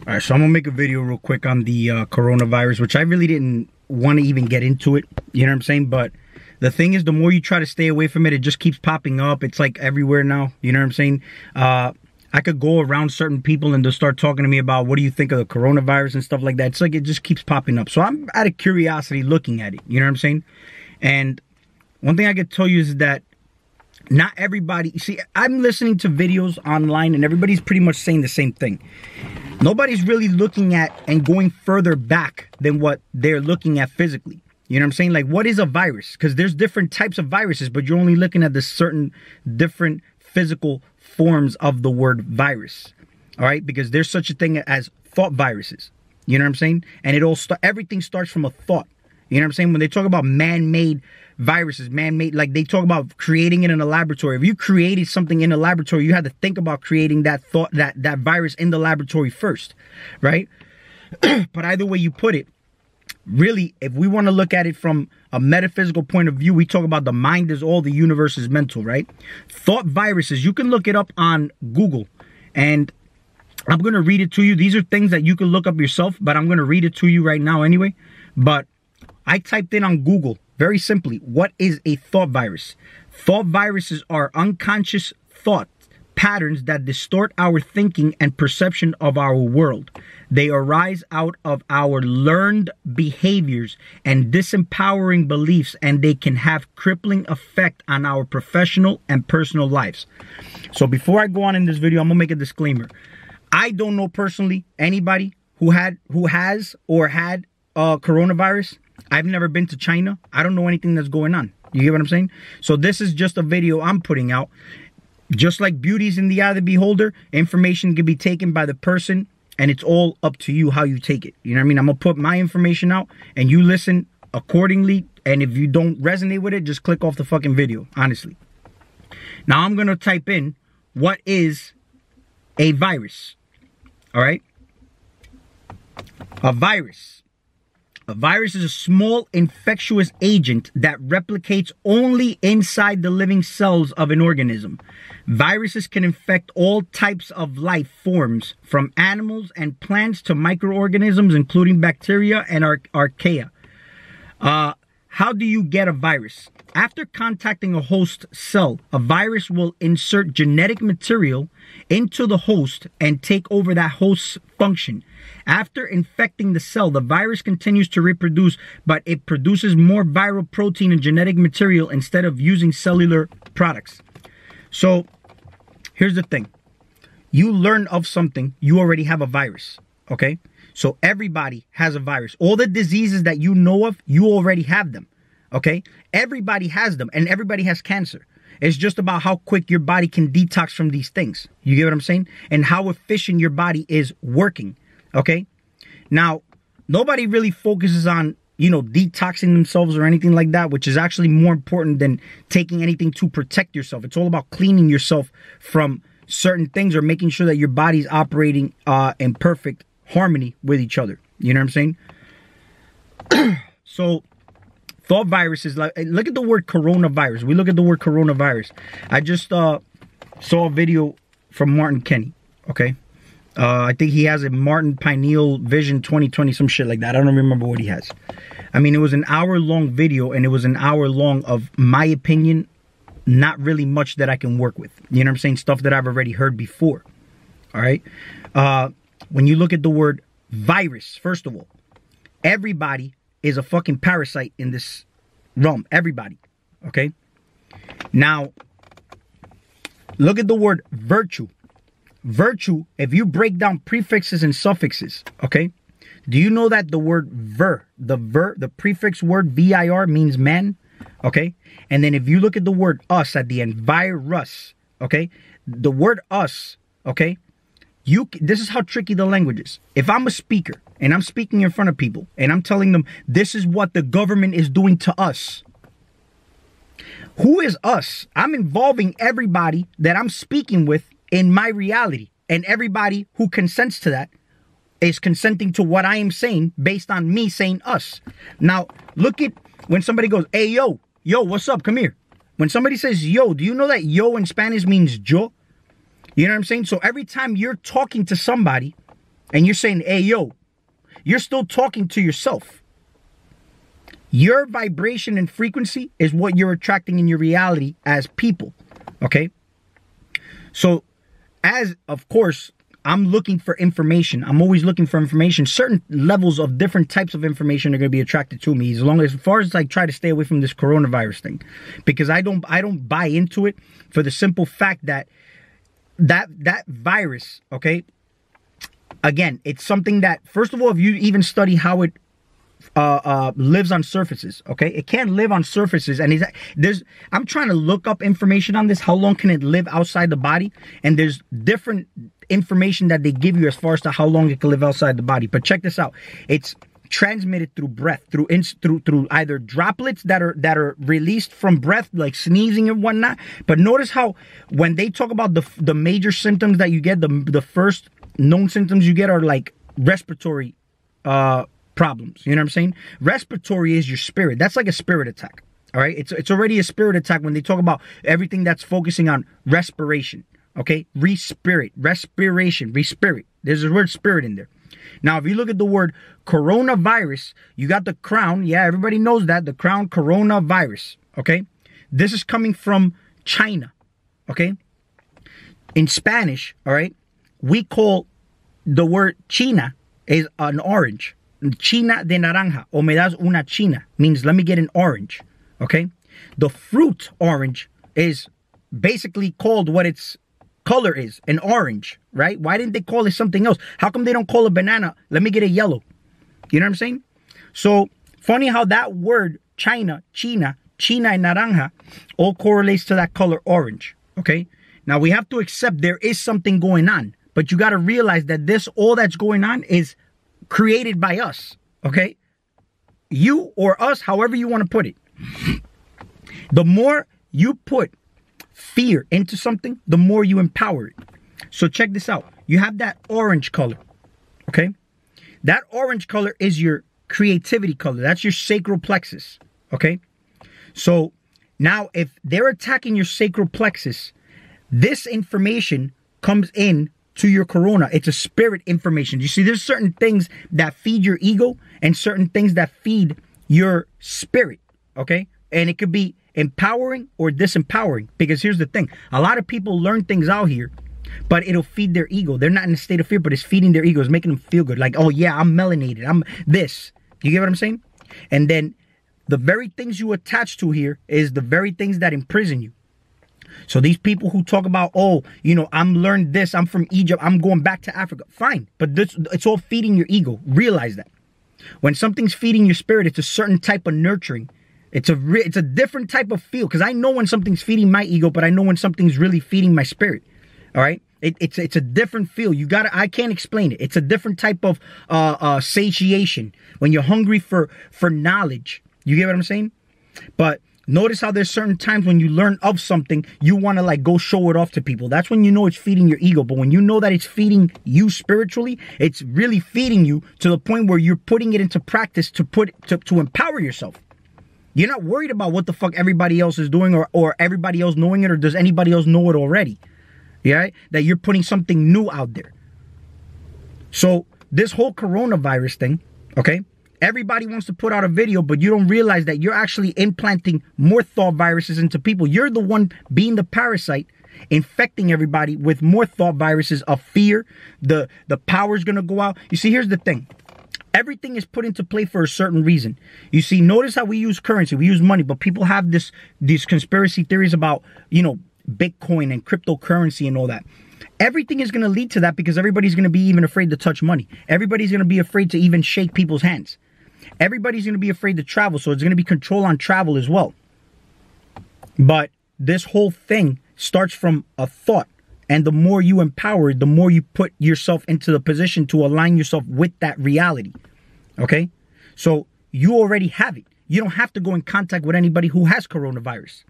All right, so I'm gonna make a video real quick on the coronavirus, which I really didn't want to even get into it. You know what I'm saying? But the thing is, the more you try to stay away from it, it just keeps popping up. It's like everywhere now. You know what I'm saying? I could go around certain people and they'll start talking to me about what do you think of the coronavirus and stuff like that. It's like it just keeps popping up. So I'm out of curiosity looking at it. You know what I'm saying? And one thing I could tell you is that not everybody, you see, I'm listening to videos online and everybody's pretty much saying the same thing. Nobody's really looking at and going further back than what they're looking at physically. You know what I'm saying? Like, what is a virus? Because there's different types of viruses, but you're only looking at the certain different physical forms of the word virus. All right? Because there's such a thing as thought viruses. You know what I'm saying? And everything starts from a thought. You know what I'm saying? When they talk about man-made viruses, man-made, like they talk about creating it in a laboratory. If you created something in a laboratory, you had to think about creating that thought, that virus in the laboratory first, right? But either way you put it, really, if we want to look at it from a metaphysical point of view, we talk about the mind is all, the universe is mental, right? Thought viruses, you can look it up on Google, and I'm going to read it to you. These are things that you can look up yourself, but I'm going to read it to you right now anyway. But I typed in on Google, very simply, what is a thought virus? Thought viruses are unconscious thought patterns that distort our thinking and perception of our world. They arise out of our learned behaviors and disempowering beliefs, and they can have crippling effect on our professional and personal lives. So before I go on in this video, I'm gonna make a disclaimer. I don't know personally anybody who has or had coronavirus. I've never been to China. I don't know anything that's going on. You get what I'm saying? So this is just a video I'm putting out. Just like beauty's in the eye of the beholder, information can be taken by the person, and it's all up to you how you take it. You know what I mean? I'm going to put my information out, and you listen accordingly, and if you don't resonate with it, just click off the fucking video, honestly. Now I'm going to type in, what is a virus? All right? A virus. A virus is a small infectious agent that replicates only inside the living cells of an organism. Viruses can infect all types of life forms, from animals and plants to microorganisms, including bacteria and archaea. How do you get a virus? After contacting a host cell, a virus will insert genetic material into the host and take over that host's function. After infecting the cell, the virus continues to reproduce, but it produces more viral protein and genetic material instead of using cellular products. So, here's the thing. You learn of something, you already have a virus, okay? So everybody has a virus. All the diseases that you know of, you already have them, okay? Everybody has them, and everybody has cancer. It's just about how quick your body can detox from these things. You get what I'm saying? And how efficient your body is working, okay? Now, nobody really focuses on, you know, detoxing themselves or anything like that, which is actually more important than taking anything to protect yourself. It's all about cleaning yourself from certain things or making sure that your body's operating in perfect harmony with each other. You know what I'm saying? So, thought viruses, like, look at the word coronavirus. We look at the word coronavirus. I just saw a video from Martin Kenny, okay? I think he has a Martin Pineal Vision 2020, some shit like that. I don't remember what he has. I mean, it was an hour-long video, and it was an hour-long of my opinion, not really much that I can work with. You know what I'm saying? Stuff that I've already heard before, all right? When you look at the word virus, first of all, everybody is a fucking parasite in this realm. Everybody, okay? Now, look at the word virtue. Virtue, if you break down prefixes and suffixes, okay? Do you know that the word the prefix word vir means man, okay? And then if you look at the word us at the end, virus, okay? The word us, okay? This is how tricky the language is. If I'm a speaker and I'm speaking in front of people and I'm telling them this is what the government is doing to us, who is us? I'm involving everybody that I'm speaking with in my reality, and everybody who consents to that is consenting to what I am saying based on me saying us. Now, look at when somebody goes, hey, yo, what's up? Come here. When somebody says yo, do you know that yo in Spanish means yo? You know what I'm saying? So every time you're talking to somebody, and you're saying, hey, yo, you're still talking to yourself. Your vibration and frequency is what you're attracting in your reality as people, okay? So, of course, I'm looking for information. I'm always looking for information. Certain levels of different types of information are going to be attracted to me, as far as I try to stay away from this coronavirus thing, because I don't buy into it for the simple fact that virus, okay? Again, it's something that, first of all, if you even study how it lives on surfaces, okay? It can't live on surfaces, and I'm trying to look up information on this. How long can it live outside the body? And there's different information that they give you as far as to how long it can live outside the body. But check this out. It's transmitted through breath, through either droplets that are released from breath, like sneezing and whatnot. But notice how when they talk about the major symptoms that you get, the first known symptoms you get are like respiratory problems. You know what I'm saying? Respiratory is your spirit. That's like a spirit attack. All right. It's already a spirit attack when they talk about everything that's focusing on respiration. Okay. Respiration. There's the word spirit in there. Now, if you look at the word coronavirus, you got the crown. Yeah, everybody knows that. The crown, coronavirus. Okay. This is coming from China. Okay. In Spanish, all right, we call the word China is an orange. China de naranja, o me das una china, means let me get an orange, okay? The fruit orange is basically called what its color is, an orange, right? Why didn't they call it something else? How come they don't call a banana, let me get a yellow? You know what I'm saying? So, funny how that word, China and naranja, all correlates to that color orange, okay? Now, we have to accept there is something going on, but you got to realize that all that's going on is created by us, okay? You or us, however you want to put it. The more you put fear into something, the more you empower it. So check this out. You have that orange color, okay? That orange color is your creativity color. That's your sacral plexus, okay? So now if they're attacking your sacral plexus, this information comes in to your corona. It's a spirit information. You see, there's certain things that feed your ego and certain things that feed your spirit, okay? And it could be empowering or disempowering, because here's the thing. A lot of people learn things out here, but it'll feed their ego. They're not in a state of fear, but it's feeding their ego. It's making them feel good. Like, oh yeah, I'm melanated. I'm this. You get what I'm saying? And then the very things you attach to here is the very things that imprison you. So these people who talk about, oh, you know, I'm learned this, I'm from Egypt, I'm going back to Africa. Fine, but it's all feeding your ego. Realize that. When something's feeding your spirit, it's a certain type of nurturing. It's a different type of feel, because I know when something's feeding my ego, but I know when something's really feeding my spirit. All right? It's a different feel. I can't explain it. It's a different type of satiation when you're hungry for knowledge. You get what I'm saying? But notice how there's certain times when you learn of something, you want to like go show it off to people. That's when you know it's feeding your ego. But when you know that it's feeding you spiritually, it's really feeding you to the point where you're putting it into practice to empower yourself. You're not worried about what the fuck everybody else is doing or everybody else knowing it, or does anybody else know it already. Yeah, that you're putting something new out there. So this whole coronavirus thing, okay? Everybody wants to put out a video, but you don't realize that you're actually implanting more thought viruses into people. You're the one being the parasite, infecting everybody with more thought viruses of fear. The power's going to go out. You see, here's the thing. Everything is put into play for a certain reason. You see, notice how we use currency. We use money, but people have these conspiracy theories about, you know, Bitcoin and cryptocurrency and all that. Everything is going to lead to that because everybody's going to be even afraid to touch money. Everybody's going to be afraid to even shake people's hands. Everybody's going to be afraid to travel, so it's going to be control on travel as well. But this whole thing starts from a thought. And the more you empower it, the more you put yourself into the position to align yourself with that reality. Okay? So you already have it. You don't have to go in contact with anybody who has coronavirus.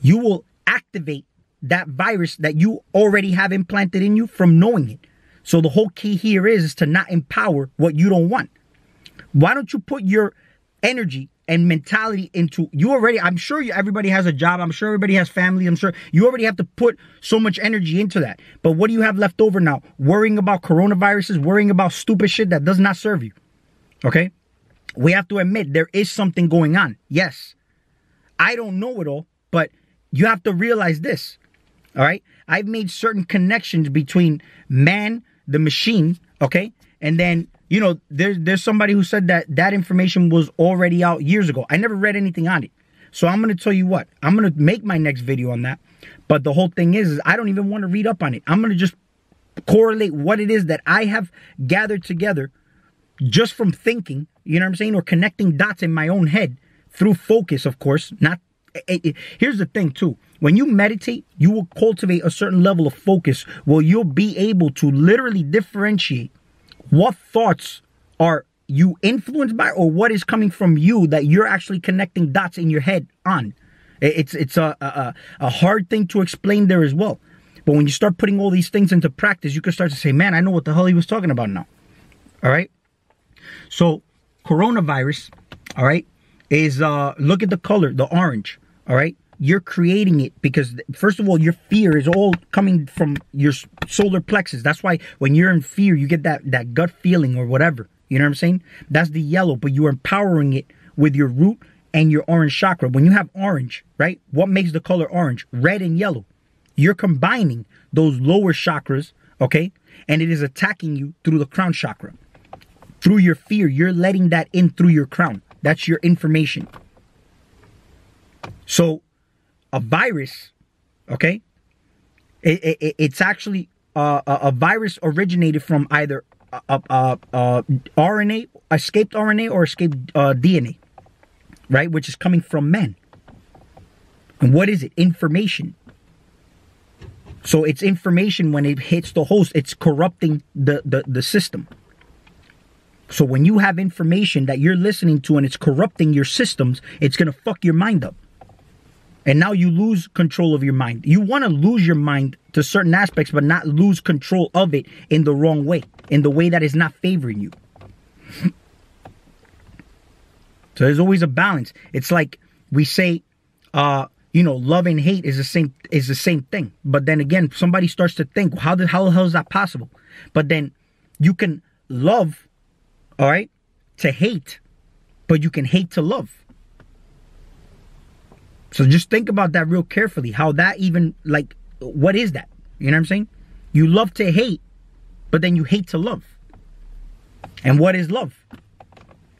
You will activate that virus that you already have implanted in you from knowing it. So the whole key here is to not empower what you don't want. Why don't you put your energy and mentality into you already. I'm sure everybody has a job. I'm sure everybody has family. I'm sure you already have to put so much energy into that. But what do you have left over now? Worrying about coronaviruses, worrying about stupid shit that does not serve you. Okay? We have to admit there is something going on. Yes. I don't know it all, but you have to realize this. All right? I've made certain connections between man, the machine, okay? And then, you know, there's somebody who said that information was already out years ago. I never read anything on it. So I'm going to tell you what. I'm going to make my next video on that. But the whole thing is I don't even want to read up on it. I'm going to just correlate what it is that I have gathered together just from thinking, you know what I'm saying? Or connecting dots in my own head through focus, of course. Here's the thing, too. When you meditate, you will cultivate a certain level of focus where you'll be able to literally differentiate what thoughts are you influenced by or what is coming from you that you're actually connecting dots in your head on. It's a hard thing to explain there as well. But when you start putting all these things into practice, you can start to say, man, I know what the hell he was talking about now. All right. So coronavirus, all right, is look at the color, the orange. All right. You're creating it because, first of all, your fear is all coming from your solar plexus. That's why when you're in fear, you get that gut feeling or whatever. You know what I'm saying? That's the yellow, but you're empowering it with your root and your orange chakra. When you have orange, right? What makes the color orange? Red and yellow. You're combining those lower chakras, okay? And it is attacking you through the crown chakra. Through your fear, you're letting that in through your crown. That's your information. So a virus, okay? It's actually a virus originated from either RNA, escaped RNA or escaped DNA, right? Which is coming from men. And what is it? Information. So it's information. When it hits the host, it's corrupting the system. So when you have information that you're listening to and it's corrupting your systems, it's going to fuck your mind up. And now you lose control of your mind. You want to lose your mind to certain aspects, but not lose control of it in the wrong way, in the way that is not favoring you. So there's always a balance. It's like we say, you know, love and hate is the same thing. But then again, somebody starts to think, how the hell is that possible? But then you can love, all right, to hate, but you can hate to love. So just think about that real carefully. How that even, like, what is that? You know what I'm saying? You love to hate, but then you hate to love. And what is love?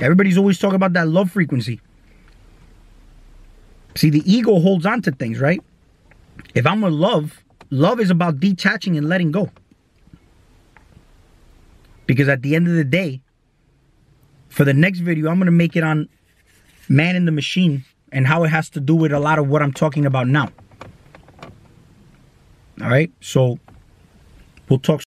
Everybody's always talking about that love frequency. See, the ego holds on to things, right? If I'm with love, love is about detaching and letting go. Because at the end of the day, for the next video, I'm going to make it on man in the machine and how it has to do with a lot of what I'm talking about now. All right, so we'll talk